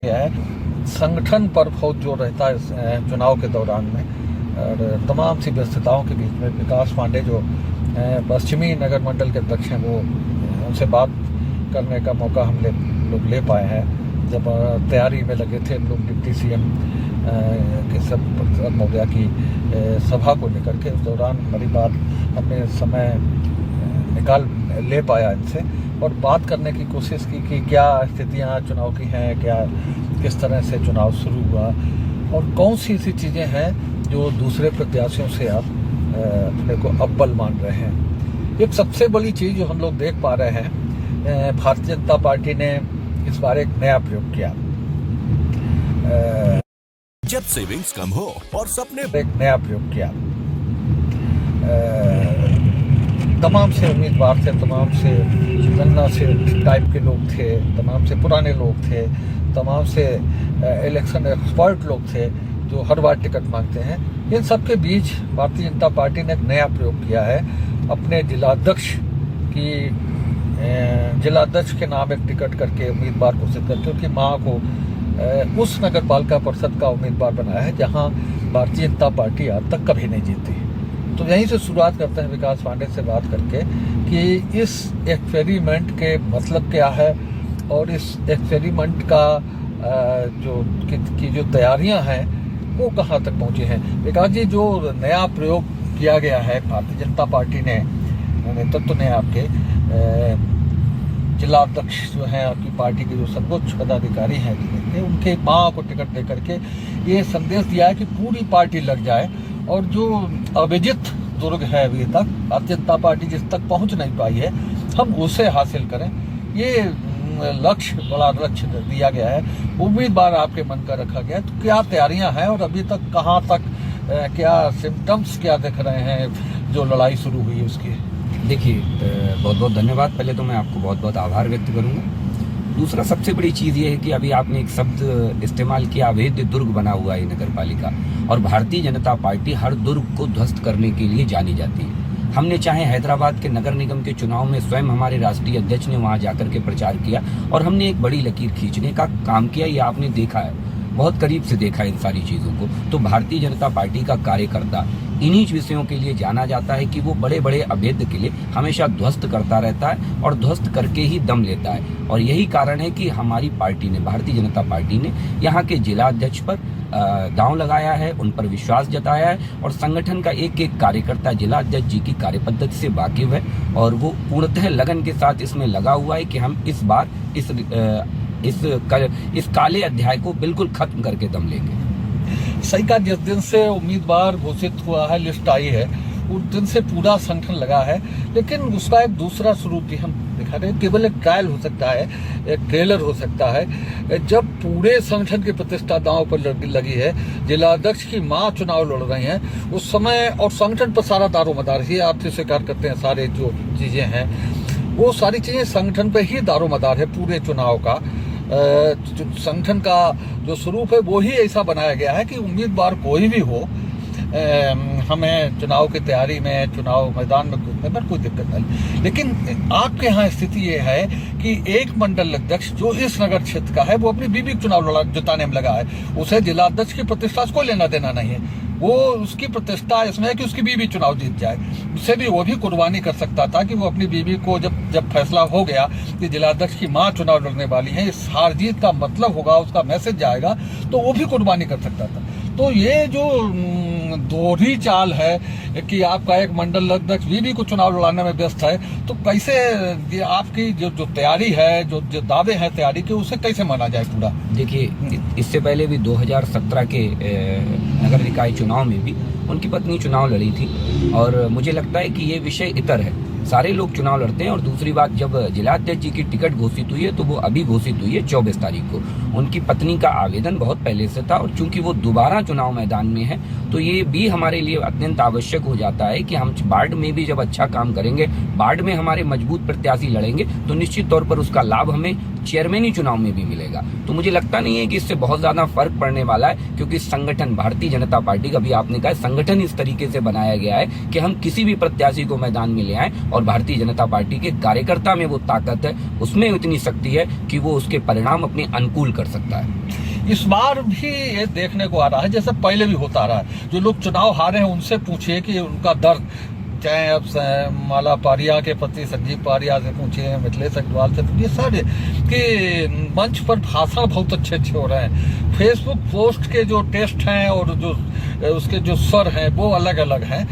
गया है। संगठन पर बहुत जोर रहता है चुनाव के दौरान में, और तमाम सी व्यस्तताओं के बीच में विकास पांडे जो पश्चिमी नगर मंडल के अध्यक्ष हैं, वो उनसे बात करने का मौका हम लोग ले पाए हैं। जब तैयारी में लगे थे हम लोग डिप्टी सीएम के सब मौका की सभा को लेकर के, उस दौरान बड़ी बात हमने समय निकाल ले पाया इनसे और बात करने की कोशिश की कि क्या स्थितियाँ चुनाव की हैं, क्या किस तरह से चुनाव शुरू हुआ और कौन सी ऐसी चीज़ें हैं जो दूसरे प्रत्याशियों से आप अपने को अव्वल मान रहे हैं। एक सबसे बड़ी चीज़ जो हम लोग देख पा रहे हैं, भारतीय जनता पार्टी ने इस बार एक नया प्रयोग किया। जब सेविंग्स कम हो और सपने, एक नया प्रयोग किया। तमाम से उम्मीदवार थे, तमाम से गन्ना से टाइप के लोग थे, तमाम से पुराने लोग थे, तमाम से इलेक्शन एक्सपर्ट लोग थे जो हर बार टिकट मांगते हैं। इन सब के बीच भारतीय जनता पार्टी ने एक नया प्रयोग किया है। अपने जिलाध्यक्ष के नाम एक टिकट करके उम्मीदवार घोषित करके उनकी मां को उस नगर पालिका परिषद का उम्मीदवार बनाया है जहां भारतीय जनता पार्टी आज तक कभी नहीं जीती। तो यहीं से शुरुआत करते हैं विकास पांडे से बात करके कि इस एक्सपेरिमेंट के मतलब क्या है और इस एक्सपेरिमेंट का जो तैयारियां हैं वो कहाँ तक पहुंची हैं। विकास जी, जो नया प्रयोग किया गया है भारतीय जनता पार्टी ने, नेतृत्व ने आपके जिला अध्यक्ष जो हैं आपकी पार्टी के जो सर्वोच्च पदाधिकारी हैं उनके मां को टिकट दे करके ये संदेश दिया है कि पूरी पार्टी लग जाए और जो अविजित दुर्ग है अभी तक भारतीय जनता पार्टी जिस तक पहुंच नहीं पाई है हम उसे हासिल करें। ये बड़ा लक्ष्य दिया गया है, उम्मीदवार आपके मन का रखा गया है। तो क्या तैयारियां हैं और अभी तक कहां तक क्या सिम्टम्स क्या दिख रहे हैं जो लड़ाई शुरू हुई है उसकी? देखिए, बहुत बहुत धन्यवाद। पहले तो मैं आपको बहुत बहुत आभार व्यक्त करूंगा। दूसरा सबसे बड़ी चीज़ ये है कि अभी आपने एक शब्द इस्तेमाल किया, अवैध दुर्ग बना हुआ है नगर पालिका, और भारतीय जनता पार्टी हर दुर्ग को ध्वस्त करने के लिए जानी जाती है। हमने चाहे हैदराबाद के नगर निगम के चुनाव में स्वयं हमारे राष्ट्रीय अध्यक्ष ने वहां जाकर के प्रचार किया और हमने एक बड़ी लकीर खींचने का काम किया। ये आपने देखा है, बहुत करीब से देखा है इन सारी चीज़ों को। तो भारतीय जनता पार्टी का कार्यकर्ता इन्हीं विषयों के लिए जाना जाता है कि वो बड़े बड़े अवैध किले हमेशा ध्वस्त करता रहता है और ध्वस्त करके ही दम लेता है। और यही कारण है कि हमारी पार्टी ने, भारतीय जनता पार्टी ने यहाँ के जिला अध्यक्ष पर दांव लगाया है, उन पर विश्वास जताया है और संगठन का एक एक कार्यकर्ता जिला अध्यक्ष जी की कार्यपद्धति से वाकिफ है और वो पूर्णतः लगन के साथ इसमें लगा हुआ है कि हम इस बार इस काले अध्याय को बिल्कुल खत्म करके दम लेंगे। सही कहा, जिस दिन से उम्मीदवार घोषित हुआ है, लिस्ट आई है, उस दिन से पूरा संगठन लगा है। लेकिन उसका एक दूसरा स्वरूप भी हम दिखा रहे हैं। केवल एक ट्रायल हो सकता है, एक ट्रेलर हो सकता है। जब पूरे संगठन की प्रतिष्ठा दांव पर लगी है, जिला अध्यक्ष की मां चुनाव लड़ रही हैं उस समय, और संगठन पर सारा दारोमदार ही आपसे स्वीकार करते हैं, सारे जो चीजें हैं वो सारी चीजें संगठन पर ही दारोमदार है। पूरे चुनाव का संगठन का जो स्वरूप है वो ही ऐसा बनाया गया है कि उम्मीदवार कोई भी हो, हमें चुनाव की तैयारी में, चुनाव मैदान में कूदने पर कोई दिक्कत नहीं। लेकिन आपके यहाँ स्थिति ये है कि एक मंडल अध्यक्ष जो इस नगर क्षेत्र का है वो अपनी बीबी चुनाव जिताने में लगा है, उसे जिला अध्यक्ष की प्रतिष्ठा से कोई लेना देना नहीं है। वो उसकी प्रतिष्ठा इसमें है कि उसकी बीबी चुनाव जीत जाए। उससे भी वो भी कुर्बानी कर सकता था कि वो अपनी बीबी को जब फैसला हो गया कि जिला अध्यक्ष की मां चुनाव लड़ने वाली है, इस हार जीत का मतलब होगा, उसका मैसेज जाएगा, तो वो भी कुर्बानी कर सकता था। तो ये जो दोहरी चाल है कि आपका एक मंडल अध्यक्ष बीबी को चुनाव लड़ाने में व्यस्त है, तो कैसे ये आपकी जो तैयारी है, जो दावे हैं तैयारी के, उसे कैसे माना जाए पूरा? देखिए, इससे पहले भी 2017 के नगर निकाय चुनाव में भी उनकी पत्नी चुनाव लड़ी थी और मुझे लगता है कि ये विषय इतर है। सारे लोग चुनाव लड़ते हैं। और दूसरी बात, जब जिलाध्यक्ष जी की टिकट घोषित हुई है तो वो अभी घोषित हुई है 24 तारीख को। उनकी पत्नी का आवेदन बहुत पहले से था और चूंकि वो दोबारा चुनाव मैदान में है तो ये भी हमारे लिए अत्यंत आवश्यक हो जाता है कि हम बाढ़ में भी जब अच्छा काम करेंगे, बाढ़ में हमारे मजबूत प्रत्याशी लड़ेंगे तो निश्चित तौर पर उसका लाभ हमें चेयरमैनी चुनाव में भी मिलेगा। तो मुझे लगता नहीं है कि इससे बहुत ज्यादा फर्क पड़ने वाला है, क्योंकि संगठन भारतीय जनता पार्टी का भी आपने कहा संगठन इस तरीके से बनाया गया है कि हम किसी भी प्रत्याशी को मैदान में ले आए और भारतीय जनता पार्टी के कार्यकर्ता में वो ताकत है, उसमें इतनी शक्ति है कि वो उसके परिणाम अपने अनुकूल कर सकता है। इस बार भी ये देखने को आ रहा है, जैसे पहले भी होता रहा है, जो लोग चुनाव हारे हैं उनसे पूछिए कि उनका दर्द, चाहे अब माला पारिया के पति संजीव पारिया से पूछिए, मिथिलेश अग्रवाल से पूछिए, सारे कि मंच पर भाषण बहुत अच्छे अच्छे हो रहे हैं, फेसबुक पोस्ट के जो टेस्ट हैं और जो उसके जो स्वर हैं वो अलग अलग हैं,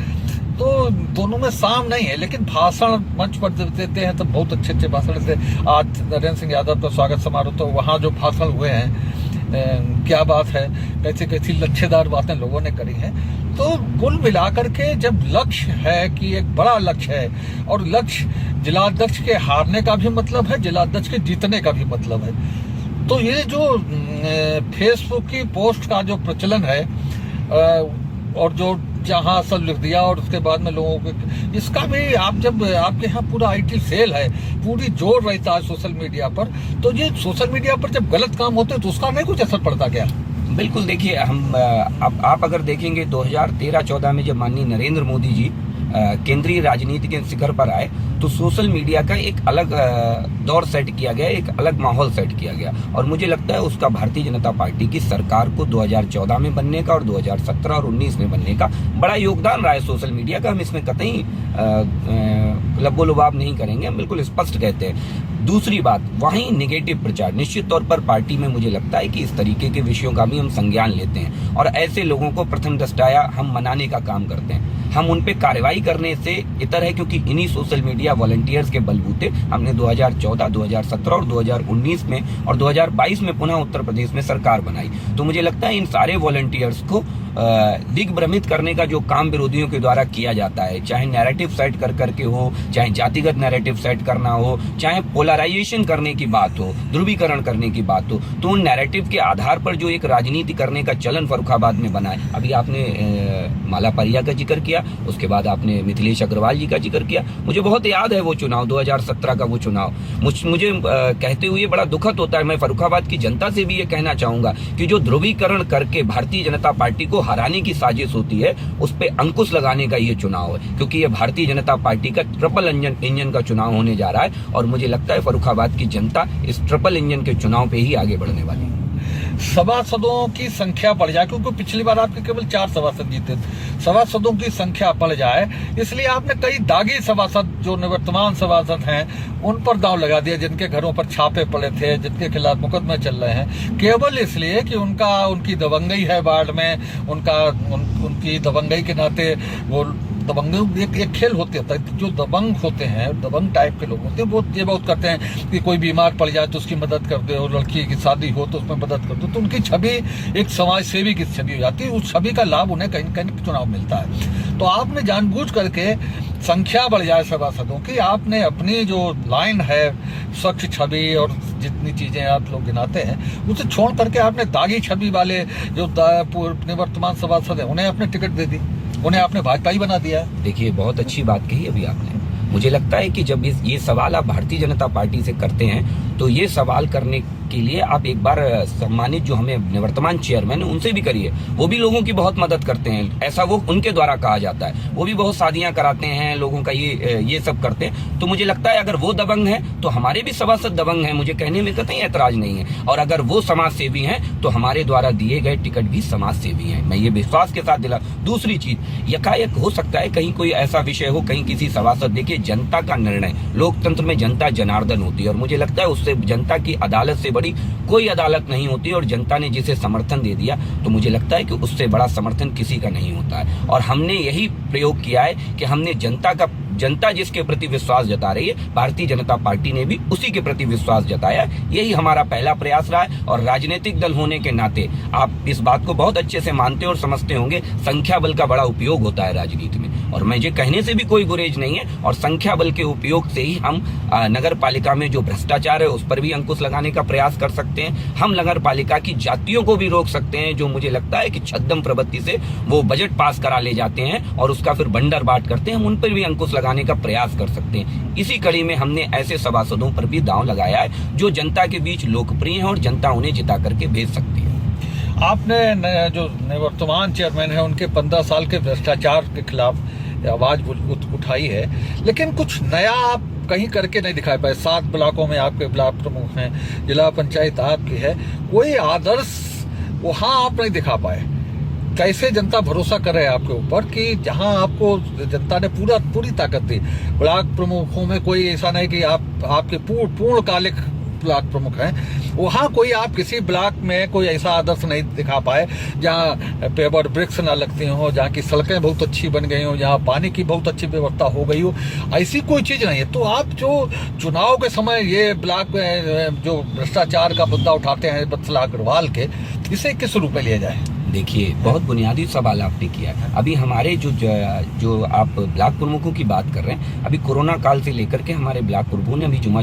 तो दोनों में साम नहीं है, लेकिन भाषण मंच पर जब देते हैं तो बहुत अच्छे अच्छे भाषण से। आज नरेंद्र सिंह यादव का स्वागत समारोह, तो वहाँ जो भाषण हुए हैं क्या बात है, कैसी कैसी लच्छेदार बातें लोगों ने करी हैं। तो कुल मिलाकर के जब लक्ष्य है कि एक बड़ा लक्ष्य है, और लक्ष्य जिलाध्यक्ष के हारने का भी मतलब है, जिलाध्यक्ष के जीतने का भी मतलब है, तो ये जो फेसबुक की पोस्ट का जो प्रचलन है और जो जहाँ सब लिख दिया और उसके बाद में लोगों को, इसका भी आप जब आपके यहाँ पूरा IT सेल है, पूरी जोर रहता है सोशल मीडिया पर, तो ये सोशल मीडिया पर जब गलत काम होते हैं तो उसका नहीं कुछ असर पड़ता क्या? बिल्कुल, देखिए हम आप अगर देखेंगे 2013-14 में जब माननीय नरेंद्र मोदी जी केंद्रीय राजनीति के शिखर पर आए तो सोशल मीडिया का एक अलग दौर सेट किया गया, एक अलग माहौल सेट किया गया, और मुझे लगता है उसका भारतीय जनता पार्टी की सरकार को 2014 में बनने का और 2017 और 19 में बनने का बड़ा योगदान रहा है सोशल मीडिया का। हम इसमें कतई लब्बो लुबाब नहीं करेंगे, हम बिल्कुल स्पष्ट कहते हैं। दूसरी बात, वहीं निगेटिव प्रचार, निश्चित तौर पर पार्टी में मुझे लगता है कि इस तरीके के विषयों का भी हम संज्ञान लेते हैं और ऐसे लोगों को प्रथम दृष्टया हम मनाने का काम करते हैं। हम उन पे कार्रवाई करने से इतर है, क्योंकि इन्हीं सोशल मीडिया वॉलंटियर्स के बलबूते हमने 2014, 2017 और 2019 में और 2022 में पुनः उत्तर प्रदेश में सरकार बनाई। तो मुझे लगता है इन सारे वॉलंटियर्स को दिग्भ्रमित करने का जो काम विरोधियों के द्वारा किया जाता है, चाहे नैरेटिव सेट कर करके हो, चाहे जातिगत नैरेटिव सेट करना हो, चाहे पोलराइजेशन करने की बात हो, ध्रुवीकरण करने की बात हो, तो उन नैरेटिव के आधार पर जो एक राजनीति करने का चलन फर्रुखाबाद में बना है। अभी आपने माला पारिया का जिक्र किया, उसके बाद आपने मिथिलेश अग्रवाल जी का जिक्र किया। मुझे बहुत याद है वो चुनाव, 2017 का वो चुनाव। मुझे कहते हुए बड़ा दुखद होता है। मैं फर्रुखाबाद की जनता से भी ये कहना चाहूंगा कि जो ध्रुवीकरण करके भारतीय जनता पार्टी को हराने की साजिश होती है, उस पे अंकुश लगाने का ये चुनाव है, क्योंकि ये भारतीय जनता पार्टी का ट्रिपल इंजन का चुनाव होने जा रहा है और मुझे लगता है फर्रुखाबाद की जनता इस ट्रिपल इंजन के चुनाव पे ही आगे बढ़ने वाली है। सभासदों की संख्या बढ़ जाए, क्योंकि पिछली बार आपके केवल 4 सभासद जीते, सभासदों की संख्या बढ़ जाए, इसलिए आपने कई दागी सभासद जो निवर्तमान सभासद हैं उन पर दांव लगा दिया, जिनके घरों पर छापे पड़े थे, जिनके खिलाफ मुकदमे चल रहे हैं, केवल इसलिए कि उनकी दबंगई है वार्ड में, उनकी दबंगई के नाते वो दबंग एक खेल होते हैं, जो दबंग होते हैं, दबंग टाइप के लोग होते हैं, वो ये बहुत करते हैं कि कोई बीमार पड़ जाए तो उसकी मदद कर दे, और लड़की की शादी हो तो उसमें मदद कर दो, तो उनकी छवि एक समाज सेवी की छवि हो जाती है, उस छवि का लाभ उन्हें कहीं कहीं चुनाव मिलता है। तो आपने जानबूझ करके संख्या बढ़ जाए सभासदों की, आपने अपनी जो लाइन है स्वच्छ छवि और जितनी चीजें आप लोग गिनाते हैं उसे छोड़ करके आपने दागी छवि वाले जो निवर्तमान सभासद है उन्हें आपने टिकट दे दी, उन्हें आपने भाजपा ही बना दिया। देखिए, बहुत अच्छी बात कही अभी आपने। मुझे लगता है कि जब ये सवाल आप भारतीय जनता पार्टी से करते हैं तो ये सवाल करने के लिए आप एक बार सम्मानित जो हमें निवर्तमान चेयरमैन है उनसे भी करिए। वो भी लोगों की बहुत मदद करते हैं, ऐसा वो उनके द्वारा कहा जाता है। वो भी बहुत शादियां कराते हैं लोगों का, ये सब करते हैं। तो मुझे लगता है अगर वो दबंग है तो हमारे भी सभासद दबंग हैं, मुझे कहने में कतई ऐतराज नहीं है। और अगर वो समाज सेवी हैं तो हमारे द्वारा दिए गए टिकट भी समाज सेवी हैं, मैं ये विश्वास के साथ दिला। दूसरी चीज, यकायक हो सकता है कहीं कोई ऐसा विषय हो, कहीं किसी सभासद, देखिए जनता का निर्णय, लोकतंत्र में जनता जनार्दन होती है और मुझे लगता है उससे जनता की अदालत से बड़ी कोई अदालत नहीं होती, और जनता ने जिसे समर्थन दे दिया तो मुझे लगता है कि उससे बड़ा समर्थन किसी का नहीं होता है। और हमने यही प्रयोग किया है कि हमने जनता जिसके प्रति विश्वास जता रही है, भारतीय जनता पार्टी ने भी उसी के प्रति विश्वास जताया है। यही हमारा पहला प्रयास रहा है। और राजनीतिक दल होने के नाते आप इस बात को बहुत अच्छे से मानते और समझते होंगे, संख्या बल का बड़ा उपयोग होता है राजनीति में, और मुझे कहने से भी कोई गुरेज नहीं है। और संख्या बल के उपयोग से ही हम नगर पालिका में जो भ्रष्टाचार है उस पर भी अंकुश लगाने का प्रयास कर सकते हैं। हम नगर पालिका की जातियों को भी रोक सकते हैं, जो मुझे लगता है कि छद्म प्रवृत्ति से वो बजट पास करा ले जाते हैं और उसका फिर बंडर बाट करते हैं, हम उन पर भी अंकुश लगाने का प्रयास कर सकते हैं। इसी कड़ी में हमने ऐसे सभासदों पर भी दांव लगाया है जो जनता के बीच लोकप्रिय हैं और जनता उन्हें जिता करके भेज सकती है। आपने जो निवर्तमान चेयरमैन है उनके 15 साल के भ्रष्टाचार के खिलाफ आवाज उठाई है, लेकिन कुछ नया आप कहीं करके नहीं दिखा पाए। 7 ब्लॉकों में आपके ब्लॉक प्रमुख हैं, जिला पंचायत आपकी है, कोई आदर्श वहाँ आप नहीं दिखा पाए। कैसे जनता भरोसा करे आपके ऊपर कि जहां आपको जनता ने पूरी ताकत दी। ब्लॉक प्रमुखों में कोई ऐसा नहीं कि आपके पूर्णकालिक ब्लॉक प्रमुख हैं, वहाँ कोई आप किसी ब्लॉक में कोई ऐसा आदर्श नहीं दिखा पाए जहाँ पेवर ब्रिक्स ना लगती हो, जहाँ की सड़कें बहुत अच्छी बन गई हो, जहाँ पानी की बहुत अच्छी व्यवस्था हो गई हो, ऐसी कोई चीज़ नहीं है। तो आप जो चुनाव के समय ये ब्लॉक में जो भ्रष्टाचार का मुद्दा उठाते हैं वत्सल अग्रवाल के, इसे किस रूप में लिया जाए? देखिए, बहुत बुनियादी सवाल आपने किया है। अभी हमारे जो आप ब्लॉक प्रमुखों की बात कर रहे हैं, अभी कोरोना काल से लेकर के हमारे ब्लॉक प्रमुखों ने अभी जुमा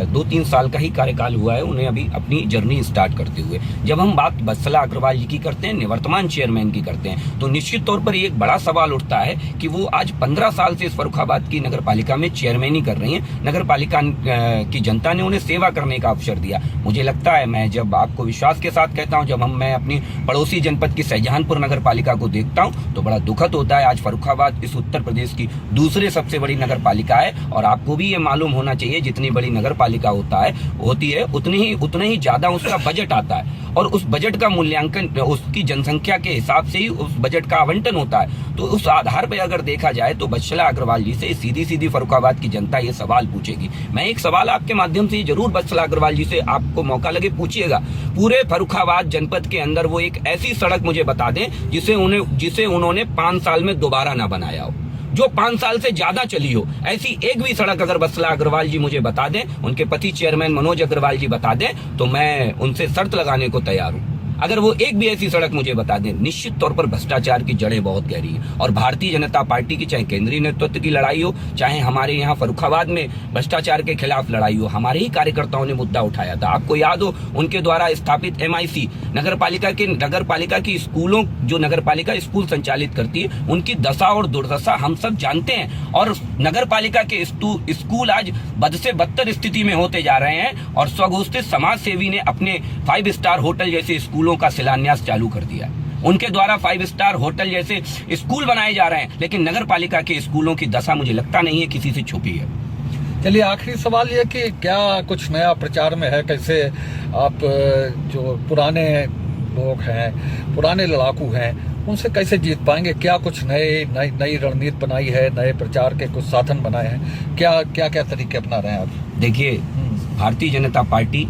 2-3 साल का ही कार्यकाल हुआ है उन्हें अभी अपनी जर्नी स्टार्ट करते हुए। जब हम बात वत्सल अग्रवाल जी की करते हैं, निवर्तमान चेयरमैन की करते हैं, तो निश्चित तौर पर एक बड़ा सवाल उठता है कि वो आज 15 साल से इस फर्रुखाबाद की नगर पालिका में चेयरमैन ही कर रही हैं। नगर पालिका की जनता ने उन्हें सेवा करने का अवसर दिया। मुझे लगता है, मैं जब आपको विश्वास के साथ कहता हूँ, जब मैं अपनी पड़ोसी जनपद की शाहजहानपुर नगर पालिका को देखता हूं तो बड़ा दुखद होता है। आज फर्रुखाबाद इस उत्तर प्रदेश की दूसरे सबसे बड़ी नगर पालिका है और आपको भी ये मालूम होना चाहिए, जितनी बड़ी नगर पालिका होती है उतने ही ज्यादा उसका बजट आता है और उस बजट का मूल्यांकन उसकी जनसंख्या के हिसाब से ही उस बजट का आवंटन होता है। तो उस आधार पर अगर देखा जाए तो वत्सल अग्रवाल जी से सीधी फर्रुखाबाद की जनता ये सवाल पूछेगी। मैं एक सवाल आपके माध्यम से जरूर वत्सल अग्रवाल जी से आपको मौका लगे पूछिएगा, पूरे फर्रुखाबाद जनपद के अंदर वो एक ऐसी सड़क मुझे बता दें जिसे उन्होंने 5 साल में दोबारा ना बनाया हो, जो 5 साल से ज्यादा चली हो। ऐसी एक भी सड़क अगर वत्सल अग्रवाल जी मुझे बता दें, उनके पति चेयरमैन मनोज अग्रवाल जी बता दें, तो मैं उनसे शर्त लगाने को तैयार हूं। अगर वो एक भी ऐसी सड़क मुझे बता दें। निश्चित तौर पर भ्रष्टाचार की जड़ें बहुत गहरी हैं और भारतीय जनता पार्टी की चाहे केंद्रीय नेतृत्व की लड़ाई हो, चाहे हमारे यहाँ फर्रुखाबाद में भ्रष्टाचार के खिलाफ लड़ाई हो, हमारे ही कार्यकर्ताओं ने मुद्दा उठाया था। आपको याद हो, उनके द्वारा स्थापित MIC नगर पालिका की स्कूलों, जो नगर पालिका स्कूल संचालित करती है, उनकी दशा और दुर्दशा हम सब जानते हैं। और नगर पालिका के स्कूल आज बद से बदतर स्थिति में होते जा रहे हैं और स्वघोषित समाज सेवी ने अपने 5 स्टार होटल जैसे स्कूलों का शिलान्यास चालू कर दिया। उनके द्वारा 5 स्टार होटल जैसे स्कूल बनाए जा रहे हैं, लेकिन नगर पालिका के स्कूलों की दशा मुझे लगता नहीं है किसी से छुपी है। चलिए, आखिरी सवाल ये कि क्या कुछ नया प्रचार में है? कैसे आप जो पुराने लोग हैं, पुराने लड़ाकू हैं, उनसे कैसे जीत पाएंगे? क्या कुछ नई रणनीति बनाई है? नए प्रचार के कुछ साधन बनाए हैं? क्या तरीके अपना रहे हैं आप? देखिए, भारतीय जनता पार्टी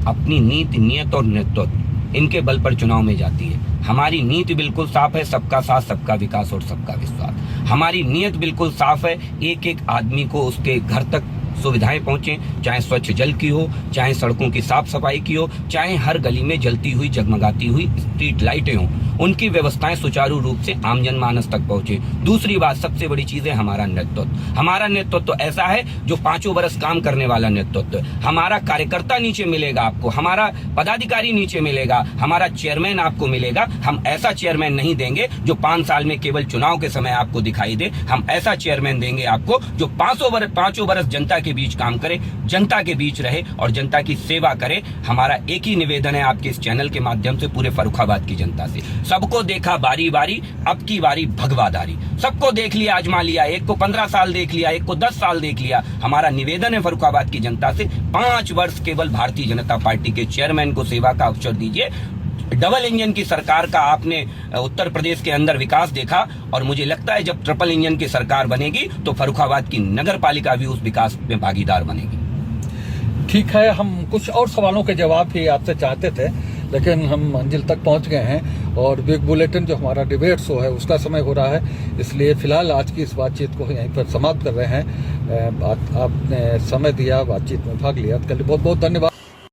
अपनी नीति, नियत और नेतृत्व इनके बल पर चुनाव में जाती है। हमारी नीति बिल्कुल साफ है, सबका साथ, सबका विकास और सबका विश्वास। हमारी नीयत बिल्कुल साफ है, एक आदमी को उसके घर तक सुविधाएं पहुंचे, चाहे स्वच्छ जल की हो, चाहे सड़कों की साफ सफाई की हो, चाहे हर गली में जलती हुई जगमगाती हुई स्ट्रीट लाइटें हों, उनकी व्यवस्थाएं सुचारू रूप से आम जनमानस तक पहुंचे। दूसरी बात, सबसे बड़ी चीज है हमारा नेतृत्व। हमारा नेतृत्व ऐसा है जो 5 बरस काम करने वाला नेतृत्व। हमारा कार्यकर्ता नीचे मिलेगा आपको, हमारा पदाधिकारी नीचे मिलेगा, हमारा चेयरमैन आपको मिलेगा। हम ऐसा चेयरमैन नहीं देंगे जो 5 साल में केवल चुनाव के समय आपको दिखाई दे। हम ऐसा चेयरमैन देंगे आपको जो 5 बरस जनता के बीच काम करे, जनता के बीच रहे और जनता की सेवा करे। हमारा एक ही निवेदन है आपके इस चैनल के माध्यम से पूरे फर्रुखाबाद की जनता से, सबको देखा बारी बारी, अब की बारी भगवादारी। सबको देख लिया, आजमा लिया, एक को 15 साल देख लिया, एक को 10 साल देख लिया। हमारा निवेदन है फर्रुखाबाद की जनता से, 5 वर्ष केवल भारतीय जनता पार्टी के चेयरमैन को सेवा का अवसर दीजिए। डबल इंजन की सरकार का आपने उत्तर प्रदेश के अंदर विकास देखा और मुझे लगता है जब ट्रिपल इंजन की सरकार बनेगी तो फर्रुखाबाद की नगर पालिका भी उस विकास में भागीदार बनेगी। ठीक है, हम कुछ और सवालों के जवाब भी आपसे चाहते थे, लेकिन हम मंजिल तक पहुंच गए हैं और बिग बुलेटिन जो हमारा डिबेट शो है उसका समय हो रहा है, इसलिए फिलहाल आज की इस बातचीत को यहीं पर समाप्त कर रहे हैं। आपने समय दिया, बातचीत में भाग लिया, बहुत बहुत धन्यवाद।